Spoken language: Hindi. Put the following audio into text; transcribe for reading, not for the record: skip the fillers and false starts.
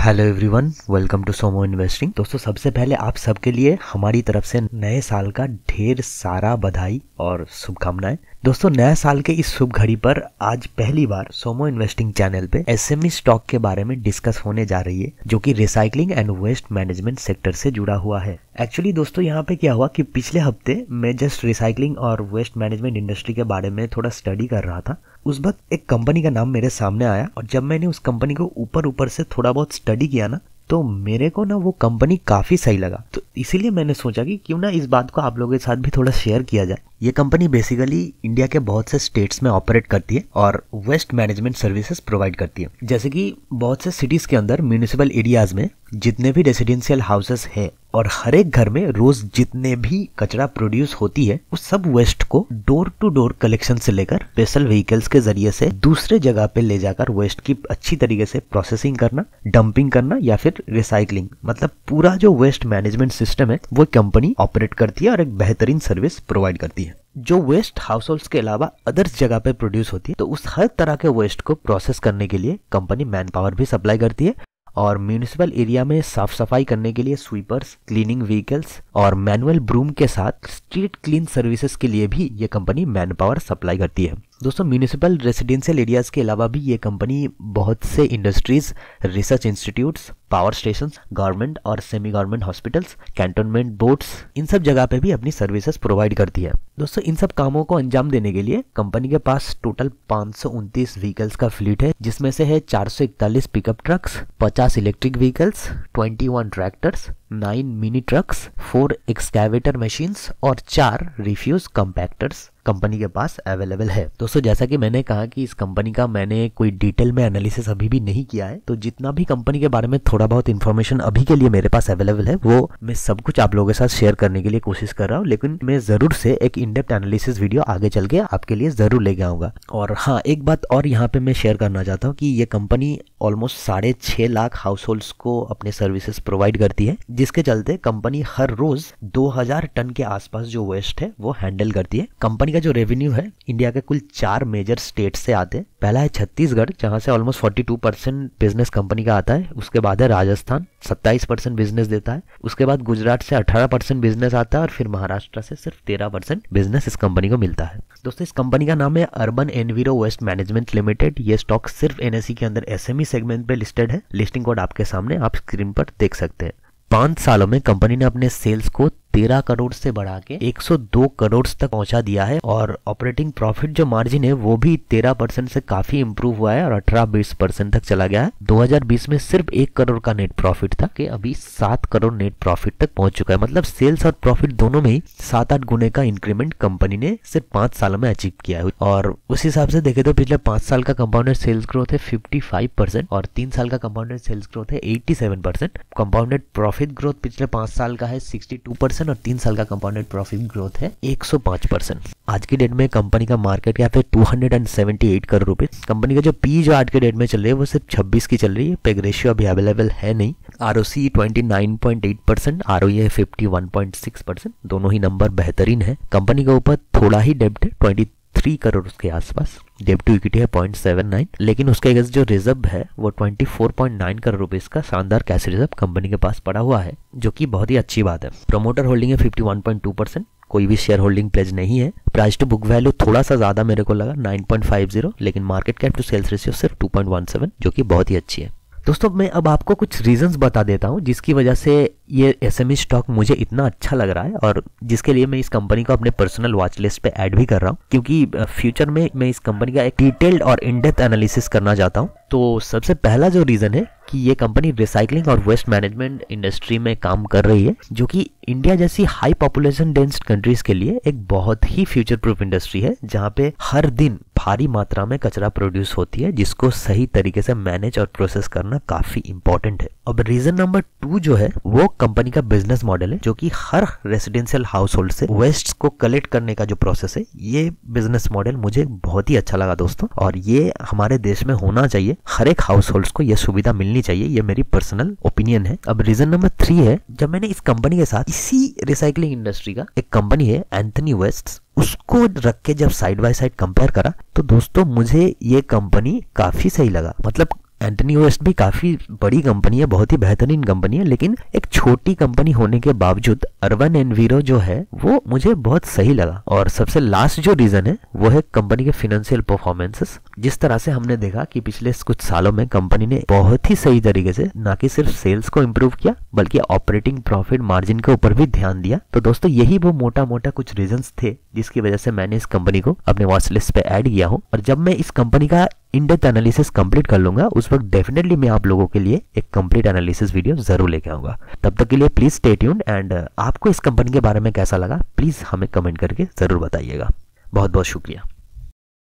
हेलो एवरीवन, वेलकम टू सोमो इन्वेस्टिंग। दोस्तों, सबसे पहले आप सबके लिए हमारी तरफ से नए साल का ढेर सारा बधाई और शुभकामनाएं। दोस्तों, नए साल के इस शुभ घड़ी पर आज पहली बार सोमो इन्वेस्टिंग चैनल पे एसएमई स्टॉक के बारे में डिस्कस होने जा रही है, जो कि recycling and waste management sector से जुड़ा हुआ है। एक्चुअली दोस्तों, यहाँ पे क्या हुआ कि पिछले हफ्ते मैं जस्ट रिसाइकलिंग और वेस्ट मैनेजमेंट इंडस्ट्री के बारे में थोड़ा स्टडी कर रहा था। उस वक्त एक कंपनी का नाम मेरे सामने आया और जब मैंने उस कंपनी को ऊपर से थोड़ा बहुत स्टडी किया ना, तो मेरे को ना वो कंपनी काफी सही लगा। तो इसीलिए मैंने सोचा कि क्यों ना इस बात को आप लोगों के साथ भी थोड़ा शेयर किया जाए। ये कंपनी बेसिकली इंडिया के बहुत से स्टेट्स में ऑपरेट करती है और वेस्ट मैनेजमेंट सर्विसेज प्रोवाइड करती है। जैसे कि बहुत से सिटीज के अंदर म्यूनिसिपल एरियाज में जितने भी रेसिडेंशियल हाउसेस है और हर एक घर में रोज जितने भी कचरा प्रोड्यूस होती है, उस सब वेस्ट को डोर टू डोर कलेक्शन से लेकर स्पेशल व्हीकल्स के जरिए से दूसरे जगह पे ले जाकर वेस्ट की अच्छी तरीके से प्रोसेसिंग करना, डंपिंग करना या फिर रिसाइकलिंग, मतलब पूरा जो वेस्ट मैनेजमेंट सिस्टम है वो कंपनी ऑपरेट करती है और एक बेहतरीन सर्विस प्रोवाइड करती है। जो वेस्ट हाउस होल्ड्स के अलावा अदर्स जगह पे प्रोड्यूस होती है, तो उस हर तरह के वेस्ट को प्रोसेस करने के लिए कंपनी मैन पावर भी सप्लाई करती है और म्यूनिसिपल एरिया में साफ सफाई करने के लिए स्वीपर्स, क्लीनिंग व्हीकल्स और मैनुअल ब्रूम के साथ स्ट्रीट क्लीन सर्विसेज के लिए भी ये कंपनी मैन पावर सप्लाई करती है। दोस्तों, म्यूनिसिपल रेसिडेंशियल एरियाज के अलावा भी ये कंपनी बहुत से industries, research institutes, power stations, government और semi government hospitals, cantonment boards, इन सब जगह पे भी अपनी सर्विसेज प्रोवाइड करती है। दोस्तों, इन सब कामों को अंजाम देने के लिए कंपनी के पास टोटल 529 व्हीकल्स का फ्लीट है, जिसमें से है 441 pickup trucks, 50 electric vehicles, 21 tractors, 9 mini trucks, 4 excavator machines और 4 रिफ्यूज कंपैक्टर्स कंपनी के पास अवेलेबल है। दोस्तों, जैसा कि मैंने कहा कि इस कंपनी का मैंने कोई डिटेल में एनालिसिस अभी भी नहीं किया है, तो जितना भी कंपनी के बारे में थोड़ा बहुत इन्फॉर्मेशन अभी के लिए मेरे पास अवेलेबल है, वो मैं सब कुछ आप लोगों के साथ शेयर करने के लिए कोशिश कर रहा हूँ। लेकिन मैं जरूर से एक इन डेप्थ एनालिसिस वीडियो आगे चल के आपके लिए जरूर लेके आऊंगा। और हाँ, एक बात और यहाँ पे मैं शेयर करना चाहता हूँ कि ये company almost 6.5 lakh house holds को अपने सर्विसेज प्रोवाइड करती है, जिसके चलते कंपनी हर रोज 2000 टन के आसपास जो वेस्ट है वो हैंडल करती है। कंपनी का जो रेवेन्यू है इंडिया के कुल 4 मेजर स्टेट से आते हैं। पहला है छत्तीसगढ़, जहां से ऑलमोस्ट 42% बिजनेस कंपनी का आता है। उसके बाद है राजस्थान, 27% बिजनेस देता है। उसके बाद गुजरात से 18% बिजनेस आता है और फिर महाराष्ट्र से सिर्फ 13% बिजनेस इस कंपनी को मिलता है। दोस्तों, इस कंपनी का नाम है अर्बन एनवीरो वेस्ट मैनेजमेंट लिमिटेड। ये स्टॉक सिर्फ एनएसई के अंदर एसएमई सेगमेंट पे लिस्टेड है। लिस्टिंग कोड आपके सामने आप स्क्रीन पर देख सकते हैं। 5 सालों में कंपनी ने अपने सेल्स को 13 करोड़ से बढ़ा के 102 करोड़ तक पहुंचा दिया है और ऑपरेटिंग प्रॉफिट जो मार्जिन है वो भी 13% से काफी इंप्रूव हुआ है और 18-20% तक चला गया है। 2020 में सिर्फ 1 करोड़ का नेट प्रॉफिट था कि अभी 7 करोड़ नेट प्रॉफिट तक पहुंच चुका है। मतलब सेल्स और प्रॉफिट दोनों में ही 7-8 गुने का इंक्रीमेंट कंपनी ने सिर्फ 5 सालों में अचीव किया है। और उस हिसाब से देखे तो पिछले 5 साल का कंपाउंडेड सेल्स ग्रोथ है 55% और 3 साल का कंपाउंडेड सेल्स ग्रोथ है 87%। कंपाउंडेड प्रॉफिट ग्रोथ पिछले 5 साल का है 62% और 3 साल का कंपाउंडेड प्रॉफिट ग्रोथ है 105%। आज की डेट में कंपनी का मार्केट कैप है 278 करोड़ रुपए। कंपनी का जो पी जो आज के डेट में चल रही है वो सिर्फ 26 की चल रही है। पेग रेशियो अभी अवेलेबल है नहीं। आरओसी 29.8%, आरओई है 51.6%। दोनों ही नंबर बेहतरीन है। कंपनी के ऊपर थोड़ा ही डेब्ट है, 23 करोड़ के आसपास। डेब्ट टू इक्विटी है 0.79, लेकिन उसके अगेंस्ट जो रिजर्व है वो 24.9 करोड़ रुपीस का शानदार कैश रिजर्व कंपनी के पास पड़ा हुआ है, जो कि बहुत ही अच्छी बात है। प्रमोटर होल्डिंग है 51.2%। कोई भी शेयर होल्डिंग प्लेज नहीं है। प्राइस टू बुक वैल्यू थोड़ा सा ज्यादा मेरे को लगा 9.50, लेकिन market cap to sales ratio सिर्फ 2.17, जो कि बहुत ही अच्छी है। दोस्तों, मैं अब आपको कुछ रीजंस बता देता हूं जिसकी वजह से ये एसएमई स्टॉक मुझे इतना अच्छा लग रहा है और जिसके लिए मैं इस कंपनी को अपने पर्सनल वॉच लिस्ट पे ऐड भी कर रहा हूं, क्योंकि फ्यूचर में मैं इस कंपनी का एक डिटेल्ड और इन डेप्थ एनालिसिस करना चाहता हूं। तो सबसे पहला जो रीजन है कि ये कंपनी रिसाइकलिंग और वेस्ट मैनेजमेंट इंडस्ट्री में काम कर रही है, जो कि इंडिया जैसी हाई पॉपुलेशन डेंस कंट्रीज के लिए एक बहुत ही फ्यूचर प्रूफ इंडस्ट्री है, जहां पे हर दिन भारी मात्रा में कचरा प्रोड्यूस होती है, जिसको सही तरीके से मैनेज और प्रोसेस करना काफी इंपॉर्टेंट है। अब रीजन नंबर 2 जो है वो कंपनी का बिजनेस मॉडल है, जो कि हर रेसिडेंशियल हाउस होल्ड से वेस्ट को कलेक्ट करने का जो प्रोसेस है, ये बिजनेस मॉडल मुझे बहुत ही अच्छा लगा दोस्तों, और ये हमारे देश में होना चाहिए। हर एक हाउस होल्ड को यह सुविधा मिलनी चाहिए, ये मेरी पर्सनल ओपिनियन है। अब रीजन नंबर 3 है, जब मैंने इस कंपनी के साथ इसी रिसाइकलिंग इंडस्ट्री का एक कंपनी है एंथनी वेस्ट, उसको रख के जब साइड बाय साइड कंपेयर करा, तो दोस्तों मुझे ये कंपनी काफी सही लगा। मतलब एंटनी वेस्ट भी काफी बड़ी कंपनी है, बहुत ही बेहतरीन कंपनी है, लेकिन एक छोटी कंपनी होने के बावजूद अर्बन एनवीरो जो है वो मुझे बहुत सही लगा। और सबसे लास्ट जो रीजन है वो है कंपनी के फाइनेंशियल परफॉर्मेंसेस। जिस तरह से हमने देखा कि पिछले कुछ सालों में कंपनी ने बहुत ही सही तरीके से न कि सिर्फ सेल्स को इंप्रूव किया बल्कि ऑपरेटिंग प्रॉफिट मार्जिन के ऊपर भी ध्यान दिया। तो दोस्तों यही वो मोटा मोटा कुछ रीजंस थे जिसकी वजह से मैंने इस कंपनी को अपने वॉच लिस्ट पे ऐड किया हूं। और जब मैं इस कंपनी का इन डेप्थ एनालिसिस कंप्लीट कर लूंगा उस वक्त डेफिनेटली मैं आप लोगों के लिए एक कंप्लीट एनालिसिस वीडियो जरूर लेके आऊंगा। तब तक के लिए प्लीज स्टे ट्यून्ड एंड आपको इस कंपनी के बारे में कैसा लगा प्लीज हमें कमेंट करके जरूर बताइएगा। बहुत बहुत शुक्रिया।